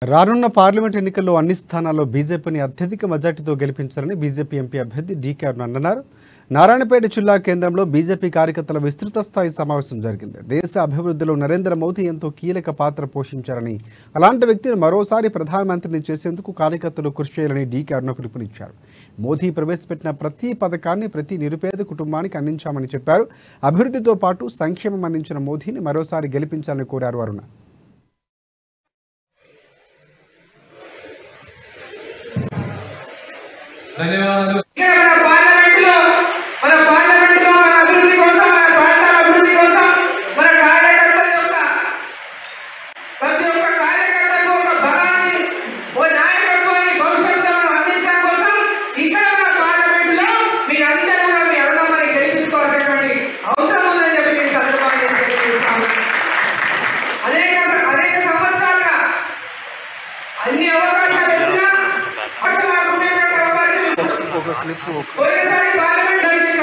రానున్న పార్లమెంట్ ఎన్నికల్లో అన్ని స్థానాల్లో బీజేపీని అత్యధిక మెజార్టీతో గెలిపించాలని బీజేపీ ఎంపీ అభ్యర్థి డీకే అరుణ అన్నారు. నారాయణపేట జిల్లా కేంద్రంలో బీజేపీ కార్యకర్తల విస్తృత స్థాయి సమావేశం జరిగింది. దేశ అభివృద్ధిలో నరేంద్ర మోదీ ఎంతో కీలక పాత్ర పోషించారని, అలాంటి వ్యక్తిని మరోసారి ప్రధానమంత్రిని చేసేందుకు కార్యకర్తలు కృషి చేయాలని డీకే అరుణ పిలుపునిచ్చారు. మోదీ ప్రవేశపెట్టిన ప్రతి పథకాన్ని ప్రతి నిరుపేద కుటుంబానికి అందించామని చెప్పారు. అభివృద్ధితో పాటు సంక్షేమం అందించిన మోదీని మరోసారి గెలిపించాలని కోరారు అరుణ. ధన్యవాదాలు. ఒకసారి పార్లమెంట్ కలిసి